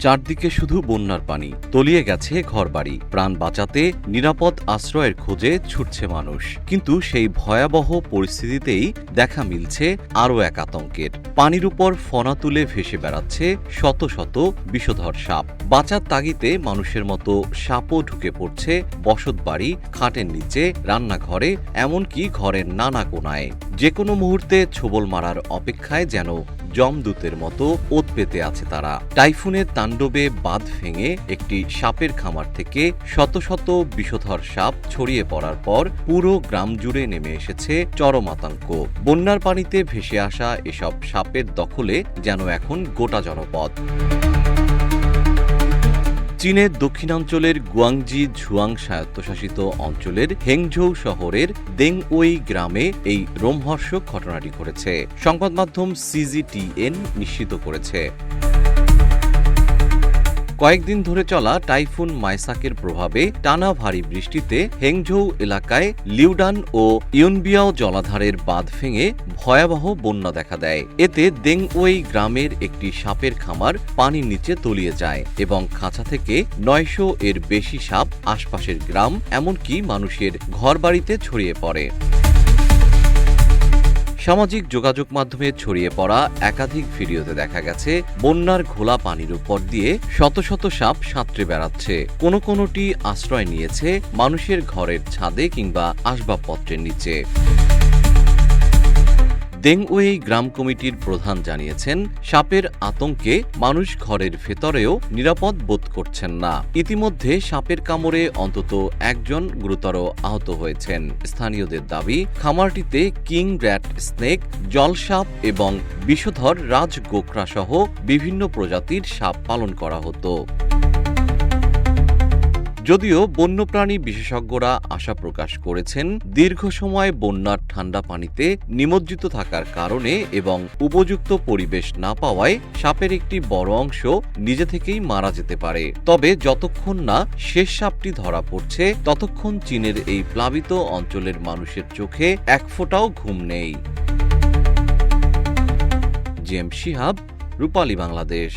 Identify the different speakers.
Speaker 1: চারদিকে শুধু বন্যার পানি, তলিয়ে গেছে ঘরবাড়ি। প্রাণ বাঁচাতে নিরাপদ আশ্রয়ের খোঁজে ছুটছে মানুষ, কিন্তু সেই ভয়াবহ পরিস্থিতিতেই দেখা মিলছে আরও এক আতঙ্কের। পানির উপর ফনা তুলে ভেসে বেড়াচ্ছে শত শত বিষধর সাপ। বাঁচার তাগিদে মানুষের মতো সাপও ঢুকে পড়ছে বসতবাড়ি, খাটের নিচে, রান্নাঘরে, এমনকি ঘরের নানা কোনায়। যে কোনো মুহূর্তে ছোবল মারার অপেক্ষায় যেন যমদূতের মতো ওত পেতে আছে তারা। টাইফুনের তাণ্ডবে বাঁধ ভেঙে একটি সাপের খামার থেকে শত শত বিষধর সাপ ছড়িয়ে পড়ার পর পুরো গ্রাম জুড়ে নেমে এসেছে চরম আতঙ্ক। বন্যার পানিতে ভেসে আসা এসব সাপের দখলে যেন এখন গোটা জনপদ। চীনের দক্ষিণাঞ্চলের গুয়াংজি ঝুয়াং স্বায়ত্তশাসিত অঞ্চলের হেংঝৌ শহরের দেংওই গ্রামে এই রোমহর্ষক ঘটনাটি ঘটেছে, সংবাদ মাধ্যম CGTN নিশ্চিত করেছে। কয়েকদিন ধরে চলা টাইফুন মাইসাকের প্রভাবে টানা ভারী বৃষ্টিতে হেংঝৌ এলাকায় লিউডান ও ইউনবিয়াও জলাধারের বাঁধ ভেঙে ভয়াবহ বন্যা দেখা দেয়। এতে দেংওই গ্রামের একটি সাপের খামার পানির নিচে তলিয়ে যায় এবং খাঁচা থেকে 900 এর বেশি সাপ আশপাশের গ্রাম, এমনকি মানুষের ঘরবাড়িতে ছড়িয়ে পড়ে। সামাজিক যোগাযোগ মাধ্যমে ছড়িয়ে পড়া একাধিক ভিডিওতে দেখা গেছে বন্যার ঘোলা পানির উপর দিয়ে শত শত সাপ সাঁতরে বেড়াচ্ছে। কোনোটি আশ্রয় নিয়েছে মানুষের ঘরের ছাদে কিংবা আসবাবপত্রের নিচে। দেংওই গ্রাম কমিটির প্রধান জানিয়েছেন, সাপের আতঙ্কে মানুষ ঘরের ভেতরেও নিরাপদ বোধ করছেন না। ইতিমধ্যে সাপের কামড়ে অন্তত একজন গুরুতর আহত হয়েছেন। স্থানীয়দের দাবি, খামারটিতে কিং র্যাট স্নেক, জলসাপ এবং বিষধর রাজগোখরা সহ বিভিন্ন প্রজাতির সাপ পালন করা হতো। যদিও বন্যপ্রাণী বিশেষজ্ঞরা আশা প্রকাশ করেছেন, দীর্ঘ সময় বন্যার ঠান্ডা পানিতে নিমজ্জিত থাকার কারণে এবং উপযুক্ত পরিবেশ না পাওয়ায় সাপের একটি বড় অংশ নিজে থেকেই মারা যেতে পারে। তবে যতক্ষণ না শেষ সাপটি ধরা পড়ছে, ততক্ষণ চীনের এই প্লাবিত অঞ্চলের মানুষের চোখে এক ফোঁটাও ঘুম নেই। জিএম শিহাব, রূপালী বাংলাদেশ।